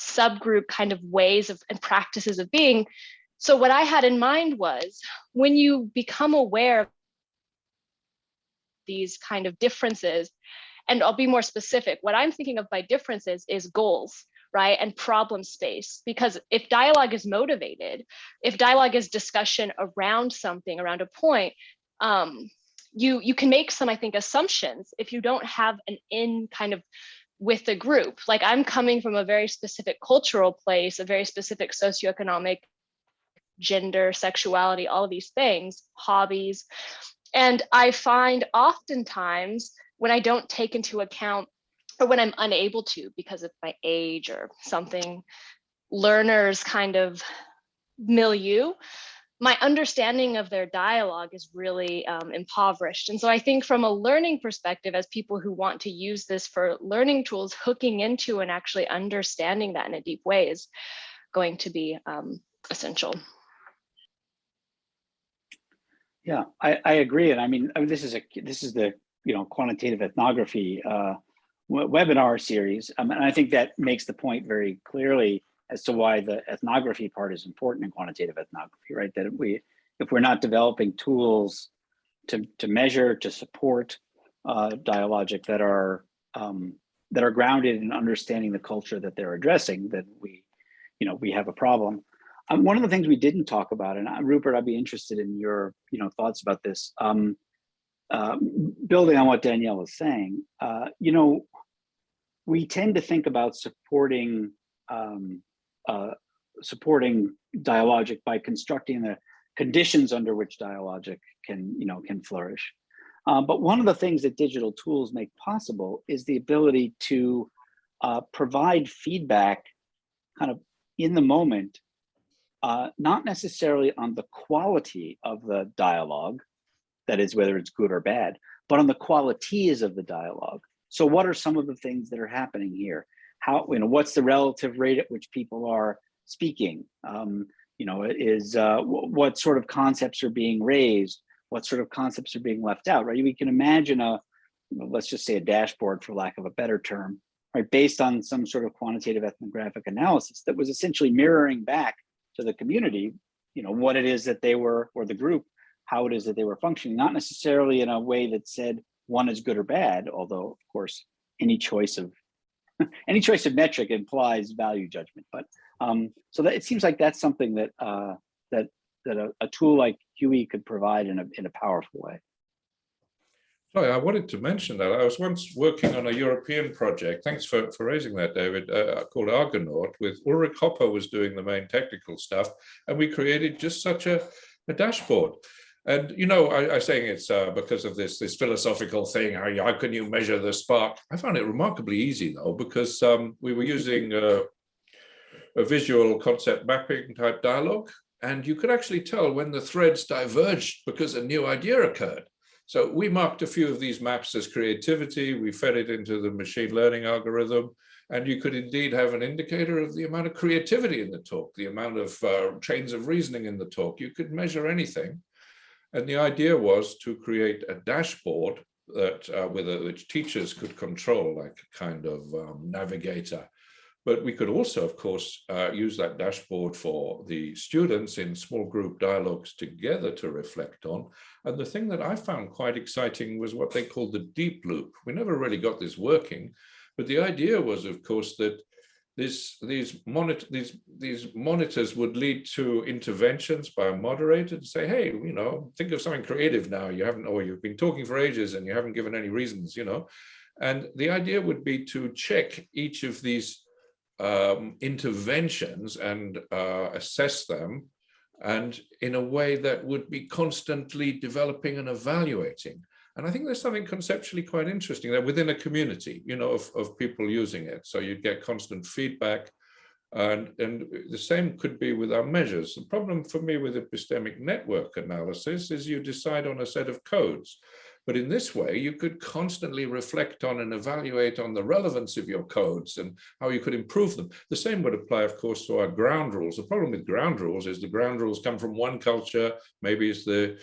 [SPEAKER 4] subgroup kind of ways of and practices of being. So what I had in mind was, when you become aware of these kind of differences, and I'll be more specific, what I'm thinking of by differences is goals, right? And problem space. Because if dialogue is motivated, if dialogue is discussion around something, around a point, you can make some, I think, assumptions if you don't have an in kind of with the group. Like, I'm coming from a very specific cultural place, a very specific socioeconomic gender, sexuality, all of these things, hobbies. And I find oftentimes when I don't take into account, or when I'm unable to because of my age or something, learners kind of milieu, my understanding of their dialogue is really impoverished. And so I think from a learning perspective, as people who want to use this for learning tools, hooking into and actually understanding that in a deep way is going to be essential.
[SPEAKER 3] Yeah, I agree. And I mean, this is the quantitative ethnography webinar series. And I think that makes the point very clearly as to why the ethnography part is important in quantitative ethnography, right? That if we're not developing tools to measure, to support dialogic that are grounded in understanding the culture that they're addressing, then we have a problem. One of the things we didn't talk about, and Rupert, I'd be interested in your thoughts about this. Building on what Danielle was saying, we tend to think about supporting dialogic by constructing the conditions under which dialogic can flourish. But one of the things that digital tools make possible is the ability to provide feedback kind of in the moment, not necessarily on the quality of the dialogue, that is, whether it's good or bad, but on the qualities of the dialogue. So what are some of the things that are happening here? How, what's the relative rate at which people are speaking? What sort of concepts are being raised? What sort of concepts are being left out, right? We can imagine let's just say a dashboard, for lack of a better term, right? Based on some sort of quantitative ethnographic analysis that was essentially mirroring back to the community, what it is that they were, or the group, how it is that they were functioning, not necessarily in a way that said one is good or bad, although of course any choice of metric implies value judgment. But so that it seems like that's something that a tool like HUE could provide in a powerful way.
[SPEAKER 2] Sorry, I wanted to mention that I was once working on a European project. Thanks for raising that, David. Called Argonaut, with Ulrich Hopper was doing the main technical stuff, and we created just such a dashboard. And I saying it's because of this philosophical thing. How can you measure the spark? I found it remarkably easy though, because we were using a visual concept mapping type dialogue, and you could actually tell when the threads diverged because a new idea occurred. So we marked a few of these maps as creativity. We fed it into the machine learning algorithm, and you could indeed have an indicator of the amount of creativity in the talk, the amount of chains of reasoning in the talk. You could measure anything. And the idea was to create a dashboard that which teachers could control, like a kind of navigator. But we could also, of course, use that dashboard for the students in small group dialogues together to reflect on. And the thing that I found quite exciting was what they called the deep loop. We never really got this working, but the idea was, of course, that these monitors would lead to interventions by a moderator to say, hey, think of something creative now. You've been talking for ages and you haven't given any reasons, And the idea would be to check each of these interventions and assess them, and in a way that would be constantly developing and evaluating. And I think there's something conceptually quite interesting there within a community, of people using it. So you'd get constant feedback, and the same could be with our measures. The problem for me with epistemic network analysis is you decide on a set of codes. But in this way, you could constantly reflect on and evaluate on the relevance of your codes and how you could improve them. The same would apply, of course, to our ground rules. The problem with ground rules is the ground rules come from one culture. Maybe it's the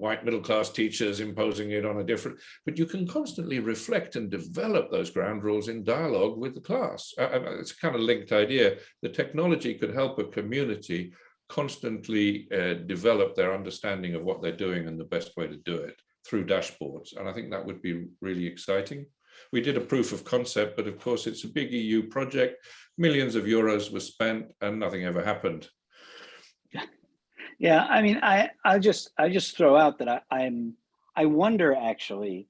[SPEAKER 2] white middle-class teachers imposing it on a different, but you can constantly reflect and develop those ground rules in dialogue with the class. It's a kind of linked idea. The technology could help a community constantly develop their understanding of what they're doing and the best way to do it through dashboards. And I think that would be really exciting. We did a proof of concept, but of course it's a big EU project. Millions of euros were spent and nothing ever happened.
[SPEAKER 3] Yeah, I mean, I just throw out that I wonder actually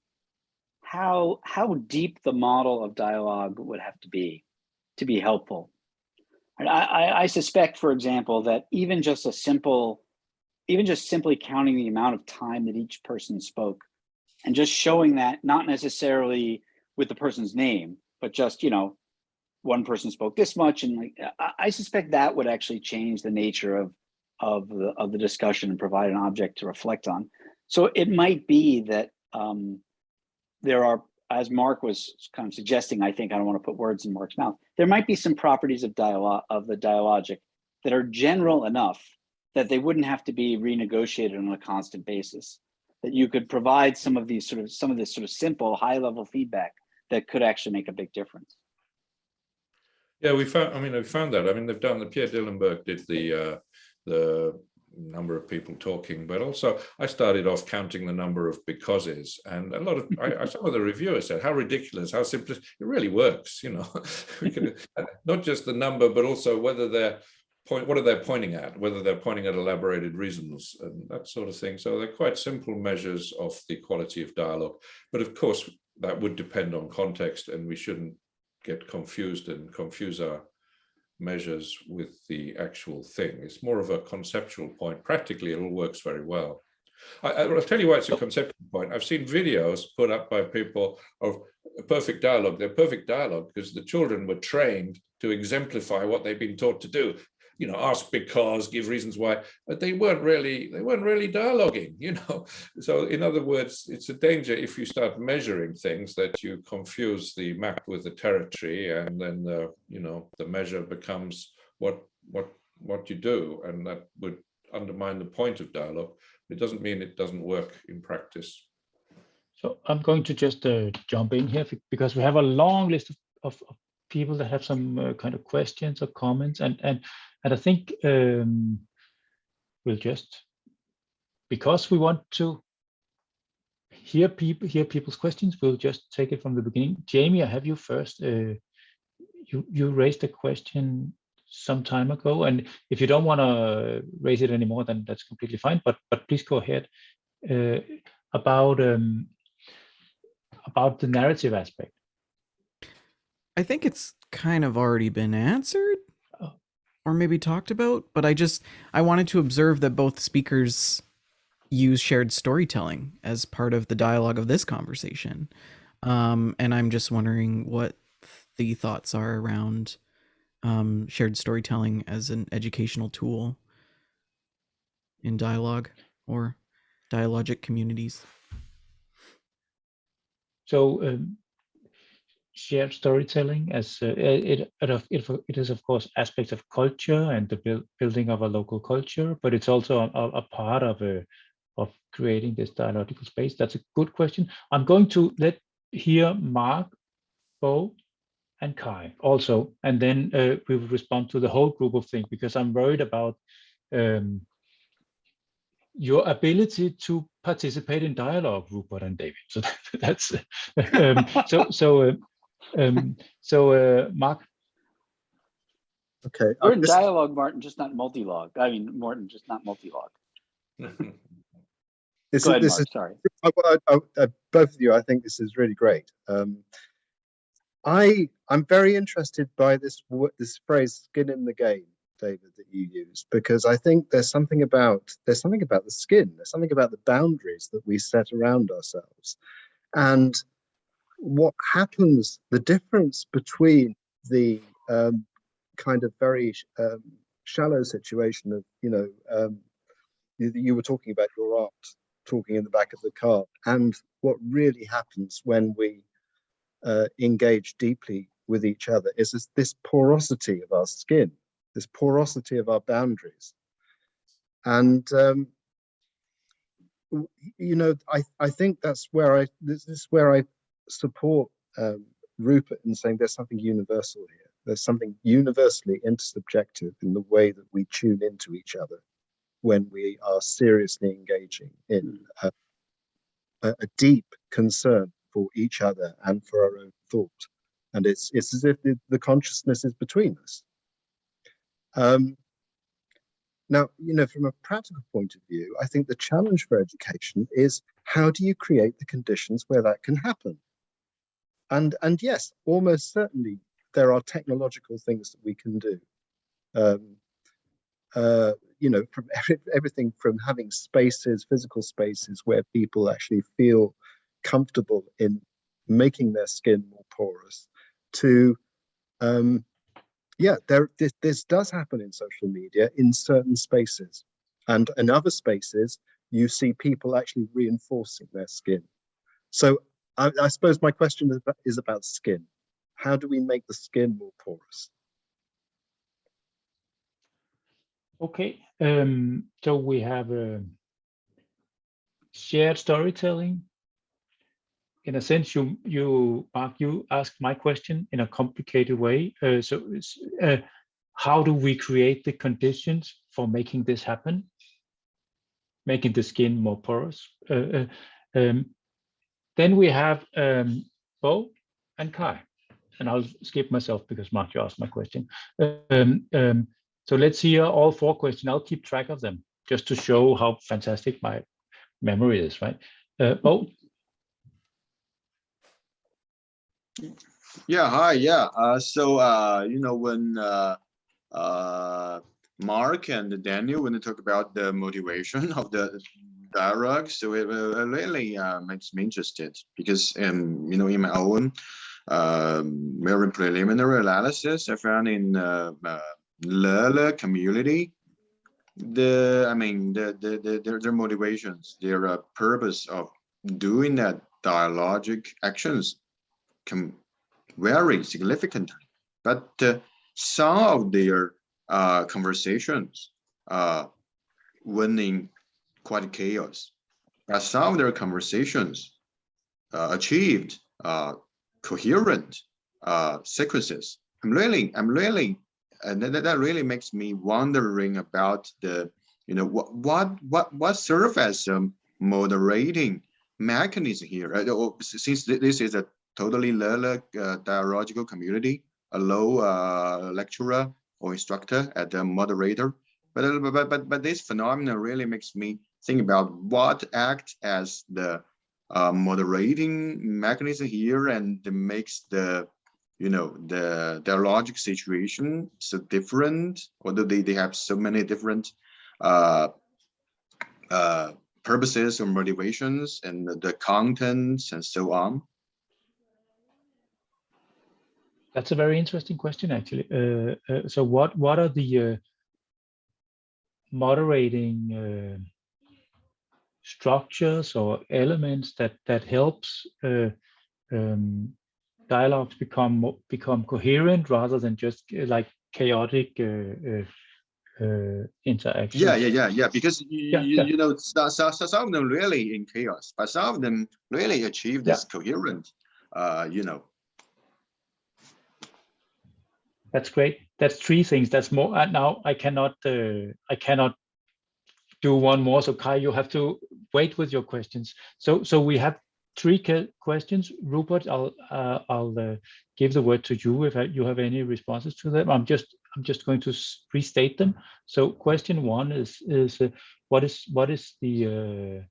[SPEAKER 3] how deep the model of dialogue would have to be helpful. And I suspect, for example, that even just simply counting the amount of time that each person spoke and just showing that, not necessarily with the person's name, but just, one person spoke this much, and like, I suspect that would actually change the nature of the discussion and provide an object to reflect on. So it might be that there are, as Mark was kind of suggesting, I think, I don't want to put words in Mark's mouth, there might be some properties of the dialogic that are general enough that they wouldn't have to be renegotiated on a constant basis. That you could provide some of this sort of simple, high-level feedback that could actually make a big difference.
[SPEAKER 2] Yeah, we found that. I mean, they've done, Pierre Dillenberg did the number of people talking, but also I started off counting the number of becauses, and a lot of some of the reviewers said how ridiculous, how simple. It really works, We can, not just the number, but also whether what are they pointing at, whether they're pointing at elaborated reasons and that sort of thing. So they're quite simple measures of the quality of dialogue, but of course that would depend on context, and we shouldn't get confused and confuse our measures with the actual thing. It's more of a conceptual point. Practically, it all works very well. I'll tell you why it's a conceptual point. I've seen videos put up by people of perfect dialogue. They're perfect dialogue because the children were trained to exemplify what they've been taught to do. Ask because, give reasons why, but they weren't really dialoguing, So in other words, it's a danger if you start measuring things that you confuse the map with the territory, and then the measure becomes what you do, and that would undermine the point of dialogue. It doesn't mean it doesn't work in practice.
[SPEAKER 1] So I'm going to just jump in here because we have a long list of people that have some kind of questions or comments, and I think we'll just, because we want to hear people's questions, we'll just take it from the beginning. Jamie, I have you first. You raised a question some time ago, and if you don't want to raise it anymore, then that's completely fine. But please go ahead about the narrative aspect.
[SPEAKER 5] I think it's kind of already been answered. Or maybe talked about, but I wanted to observe that both speakers use shared storytelling as part of the dialogue of this conversation. And I'm just wondering what the thoughts are around shared storytelling as an educational tool in dialogue or dialogic communities.
[SPEAKER 1] So shared storytelling, as it is of course aspects of culture and the building of a local culture, but it's also a part of creating this dialogical space. That's a good question. I'm going to hear Mark, Bo, and Kai also, and then we will respond to the whole group of things, because I'm worried about your ability to participate in dialogue, Rupert and David. So that's Mark.
[SPEAKER 6] Okay.
[SPEAKER 3] We're in dialogue, Martin, just not multi-log. I mean, Morton, just not multi-log. Go ahead, Mark, sorry.
[SPEAKER 6] Both of you, I think this is really great. I'm very interested by this phrase "skin in the game," David, that you use, because I think there's something about the skin, there's something about the boundaries that we set around ourselves, and what happens, the difference between the kind of very shallow situation of, you were talking about your aunt talking in the back of the car, and what really happens when we engage deeply with each other is this porosity of our skin, this porosity of our boundaries. And I think that's where this is where I support Rupert in saying there's something universal here. There's something universally intersubjective in the way that we tune into each other when we are seriously engaging in a deep concern for each other and for our own thought. And it's as if the consciousness is between us. Now, from a practical point of view, I think the challenge for education is how do you create the conditions where that can happen? And yes, almost certainly there are technological things that we can do. you know, from everything from having spaces, physical spaces where people actually feel comfortable in making their skin more porous, to yeah, this does happen in social media in certain spaces, and in other spaces you see people actually reinforcing their skin. So I suppose my question is about skin. How do we make the skin more porous?
[SPEAKER 1] Okay, so we have shared storytelling. In a sense, Mark, you asked my question in a complicated way. So how do we create the conditions for making this happen, making the skin more porous? Then we have Bo and Kai, and I'll skip myself because Mark, you asked my question. So let's hear all 4 questions. I'll keep track of them just to show how fantastic my memory is, right? Bo?
[SPEAKER 7] Yeah, hi, yeah. You know, when Mark and Daniel, when they talk about the motivation of the dialogue, so it really makes me interested, because you know, in my own very preliminary analysis, I found in Lele community, their motivations, their purpose of doing that dialogic actions can vary significantly, but some of their conversations went in quite chaos, but some of their conversations achieved coherent sequences. I'm really, and that really makes me wondering about the, you know, what serve as a moderating mechanism here. Since this is a totally dialogical community, a low lecturer or instructor at the moderator, but this phenomenon really makes me think about what acts as the moderating mechanism here, and makes the, you know, the dialogic situation so different, although they have so many different purposes or motivations and the contents and so on.
[SPEAKER 1] That's a very interesting question, actually. So what are the moderating structures or elements that helps dialogues become coherent rather than just like chaotic interactions?
[SPEAKER 7] Yeah. Because you know, some of them really in chaos, but some of them really achieve this coherent, you know.
[SPEAKER 1] That's great. That's 3 things. That's more. Now I cannot do one more. So Kai, you have to wait with your questions. So we have 3 questions. Rupert, I'll give the word to you if you have any responses to them. I'm just going to restate them. So question 1 is what is the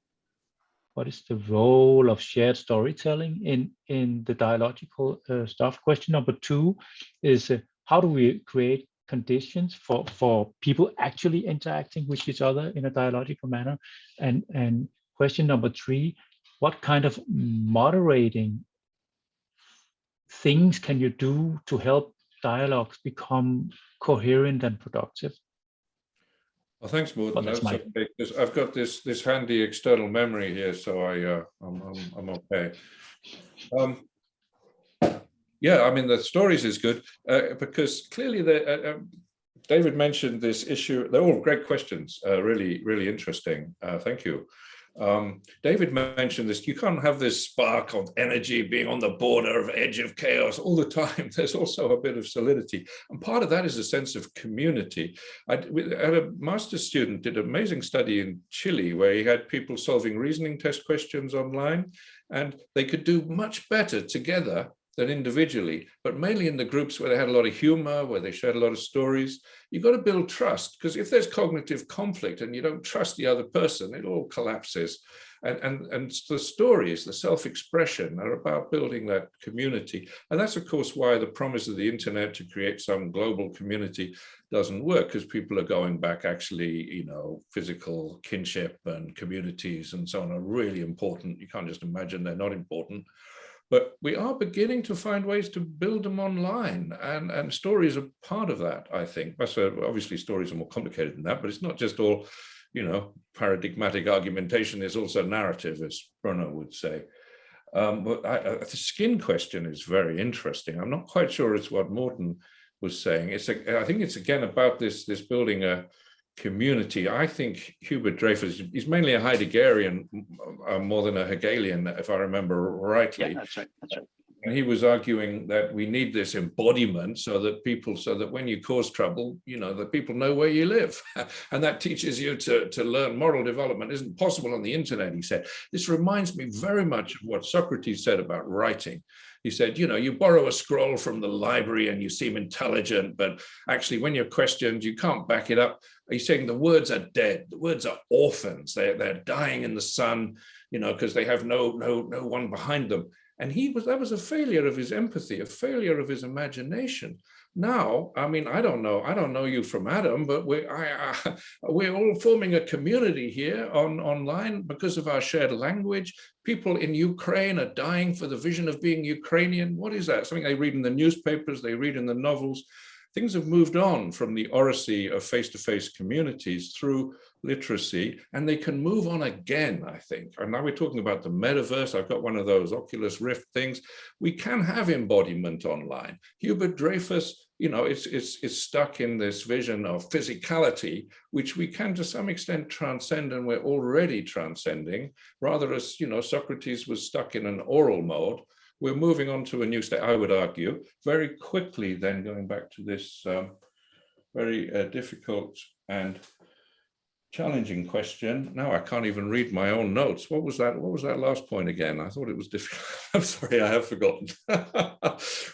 [SPEAKER 1] role of shared storytelling in the dialogical stuff? Question number 2 is how do we create conditions for people actually interacting with each other in a dialogical manner? And question number 3, what kind of moderating things can you do to help dialogues become coherent and productive?
[SPEAKER 2] Well, thanks, Morten.
[SPEAKER 1] Well,
[SPEAKER 2] that's okay, because I've got this handy external memory here, so I'm okay. Yeah, I mean, the stories is good because clearly David mentioned this issue. They're all great questions, really interesting. Thank you. David mentioned this. You can't have this spark of energy being on the border of edge of chaos all the time. There's also a bit of solidity, and part of that is a sense of community. I had a master's student did an amazing study in Chile where he had people solving reasoning test questions online, and they could do much better together than individually, but mainly in the groups where they had a lot of humor, where they shared a lot of stories. You've got to build trust, because if there's cognitive conflict and you don't trust the other person, it all collapses. And the stories, the self-expression are about building that community. And that's, of course, why the promise of the internet to create some global community doesn't work, because people are going back, actually, physical kinship and communities and so on are really important. You can't just imagine they're not important. But we are beginning to find ways to build them online, and stories are part of that, I think. So obviously stories are more complicated than that, but it's not just all, paradigmatic argumentation. There's also narrative, as Bruno would say. But the skin question is very interesting. I'm not quite sure it's what Morten was saying. I think it's again about this building a community. I think Hubert Dreyfus is mainly a Heideggerian more than a Hegelian, if I remember rightly.
[SPEAKER 3] Yeah, that's right.
[SPEAKER 2] And he was arguing that we need this embodiment so that when you cause trouble, that people know where you live. And that teaches you to learn. Moral development isn't possible on the internet, he said. This reminds me very much of what Socrates said about writing. He said, you borrow a scroll from the library and you seem intelligent, but actually when you're questioned, you can't back it up. He's saying the words are dead. The words are orphans. They're dying in the sun, because they have no one behind them. And that was a failure of his empathy, a failure of his imagination. Now, I don't know you from Adam, but we're all forming a community here online because of our shared language. People in Ukraine are dying for the vision of being Ukrainian. What is that? Something they read in the newspapers, they read in the novels. Things have moved on from the oracy of face-to-face communities through literacy, and they can move on again, I think. And now we're talking about the metaverse. I've got one of those Oculus Rift things. We can have embodiment online. Hubert Dreyfus, it's stuck in this vision of physicality, which we can to some extent transcend, and we're already transcending, rather as, Socrates was stuck in an oral mode. We're moving on to a new state, I would argue, very quickly then going back to this very difficult and challenging question. Now I can't even read my own notes. What was that last point again? I thought it was difficult. I'm sorry, I have forgotten.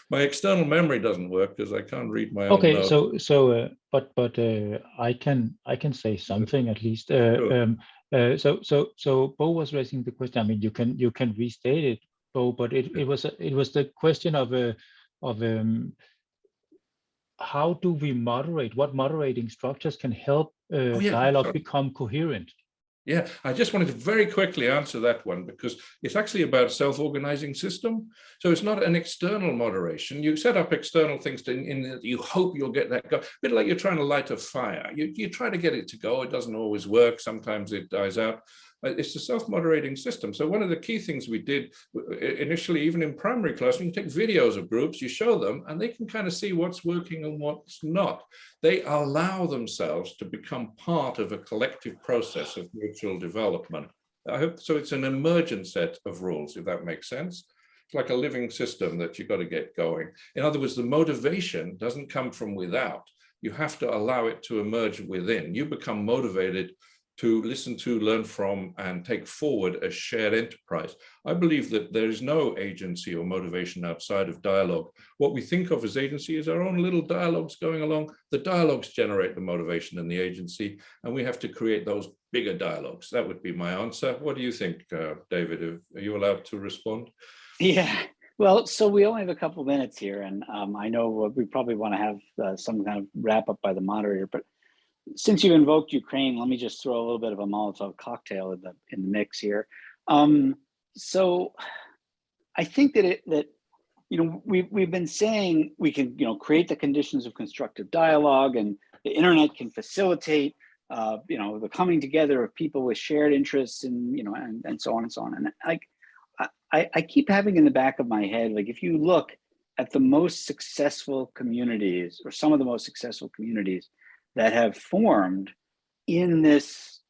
[SPEAKER 2] My external memory doesn't work because I can't read my own notes.
[SPEAKER 1] Okay, I can say something at least.
[SPEAKER 2] Sure.
[SPEAKER 1] So Bo was raising the question. You can restate it, Bo, but it was the question of how do we moderate? What moderating structures can help dialogue become coherent?
[SPEAKER 2] Yeah, I just wanted to very quickly answer that one, because it's actually about self-organizing system. So it's not an external moderation. You set up external things you hope you'll get that go. A bit like you're trying to light a fire. You try to get it to go. It doesn't always work. Sometimes it dies out. It's a self-moderating system. So one of the key things we did initially, even in primary class, you can take videos of groups, you show them, and they can kind of see what's working and what's not. They allow themselves to become part of a collective process of mutual development. I hope so. It's an emergent set of rules, if that makes sense. It's like a living system that you've got to get going. In other words, the motivation doesn't come from without. You have to allow it to emerge within. You become motivated to listen to, learn from, and take forward a shared enterprise. I believe that there is no agency or motivation outside of dialogue. What we think of as agency is our own little dialogues going along. The dialogues generate the motivation and the agency, and we have to create those bigger dialogues. That would be my answer. What do you think, David? Are you allowed to respond?
[SPEAKER 3] Yeah. Well, so we only have a couple minutes here, and I know we probably want to have some kind of wrap up by the moderator, but since you invoked Ukraine, let me just throw a little bit of a Molotov cocktail in the mix here. So I think that we've been saying we can create the conditions of constructive dialogue, and the internet can facilitate the coming together of people with shared interests, and and so on and so on. And I keep having in the back of my head, like, if you look at the most successful communities, or some of the most successful communities that have formed in this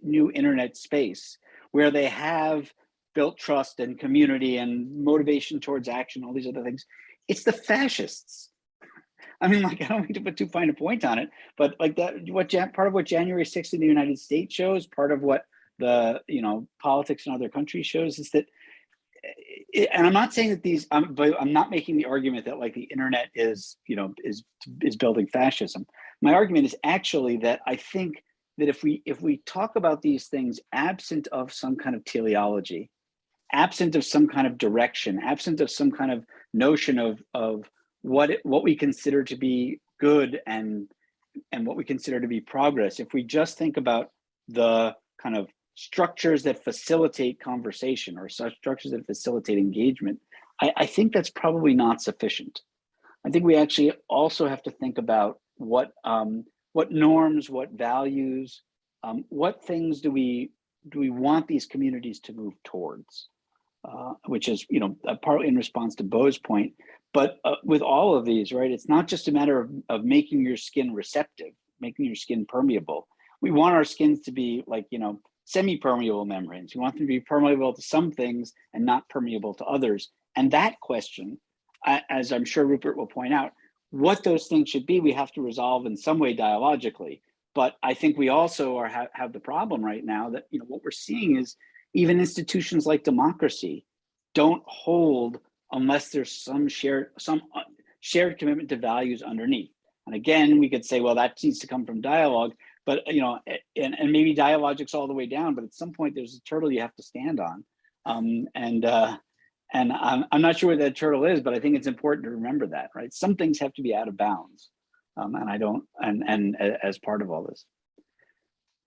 [SPEAKER 3] new internet space, where they have built trust and community and motivation towards action, all these other things, it's the fascists. I mean, like, I don't need to put too fine a point on it, but like that, part of what January 6th in the United States shows, part of what the politics in other countries shows, is that, and I'm not saying that but I'm not making the argument that, like, the internet is building fascism. My argument is actually that I think that if we talk about these things absent of some kind of teleology, absent of some kind of direction, absent of some kind of notion of what we consider to be good and what we consider to be progress, if we just think about the kind of structures that facilitate conversation or such structures that facilitate engagement, I think that's probably not sufficient. I think we actually also have to think about what norms, what values, what things do we want these communities to move towards, which is, you know, partly in response to Bo's point. But with all of these, right, it's not just a matter of making your skin receptive, making your skin permeable. We want our skins to be like, you know, semi-permeable membranes. We want them to be permeable to some things and not permeable to others. And that question, as I'm sure Rupert will point out, what those things should be, we have to resolve in some way dialogically. But I think we also have the problem right now that, you know, what we're seeing is even institutions like democracy don't hold unless there's some shared commitment to values underneath. And again, we could say, well, that needs to come from dialogue, but, you know, and maybe dialogic's all the way down, but at some point there's a turtle you have to stand on. And I'm not sure what that turtle is, but I think it's important to remember that, right? Some things have to be out of bounds. And as part of all this.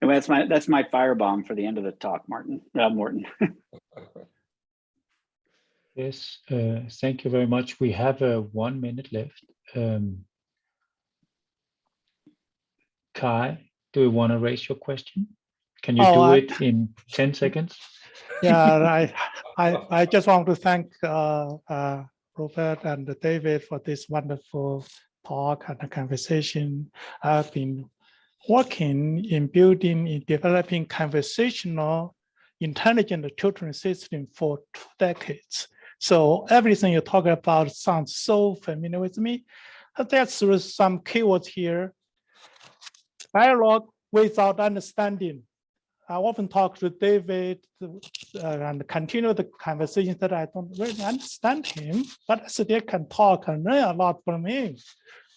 [SPEAKER 3] Anyway, that's my firebomb for the end of the talk, Morten.
[SPEAKER 1] Yes, thank you very much. We have 1 minute left. Kai, do you want to raise your question? Can you do it in 10 seconds?
[SPEAKER 8] Yeah, I just want to thank Rupert and David for this wonderful talk and the conversation. I've been working in developing conversational intelligent tutoring system for 2 decades. So everything you talk about sounds so familiar with me. There's some keywords here. Dialogue without understanding. I often talk to David and continue the conversation that I don't really understand him, but I still can talk and learn a lot from him.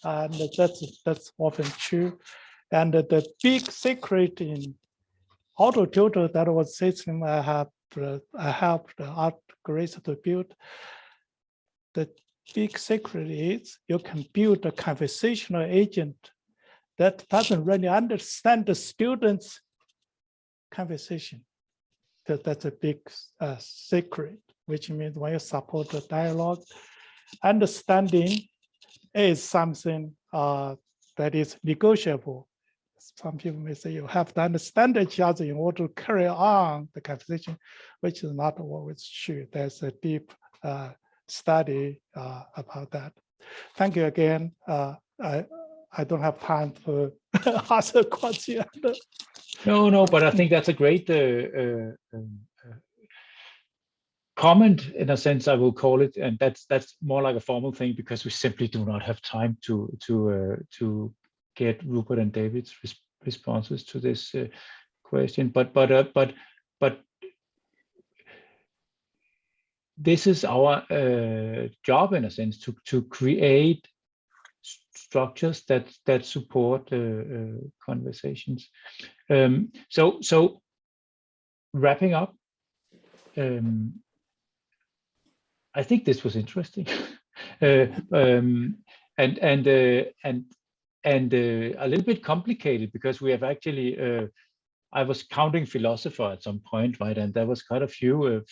[SPEAKER 8] And that's often true. And the big secret in auto tutor that was system I helped Art Grace to build. The big secret is you can build a conversational agent that doesn't really understand the student's conversation. That's a big secret, which means when you support the dialogue, understanding is something that is negotiable. Some people may say you have to understand each other in order to carry on the conversation, which is not always true. There's a deep study about that. Thank you again. I don't have time to ask a question.
[SPEAKER 1] No, but I think that's a great comment, in a sense, I will call it, and that's more like a formal thing because we simply do not have time to get Rupert and David's responses to this question. But this is our job, in a sense, to create structures that support conversations. So wrapping up, I think this was interesting, and a little bit complicated because we have actually. I was counting philosopher at some point, right, and there was quite a few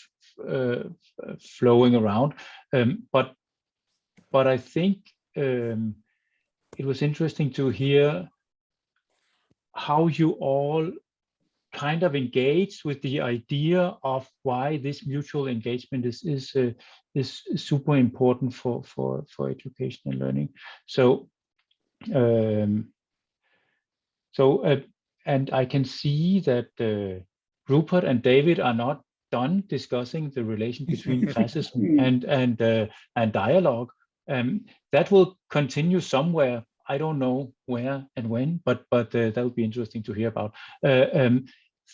[SPEAKER 1] flowing around, but I think it was interesting to hear how you all kind of engaged with the idea of why this mutual engagement is super important for education and learning. So and I can see that Rupert and David are not done discussing the relation between fascism and dialogue. That will continue somewhere. I don't know where and when, but that will be interesting to hear about.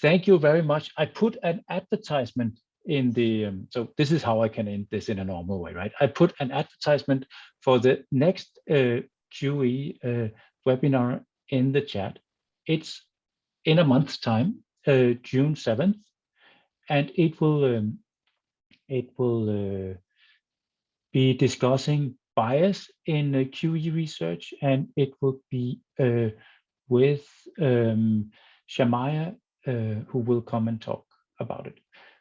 [SPEAKER 1] Thank you very much. I put an advertisement in the, so this is how I can end this in a normal way, right? I put an advertisement for the next QE webinar in the chat. in a month's time, June 7th, and it will be discussing bias in QE research, and it will be with Shamaya, who will come and talk about it.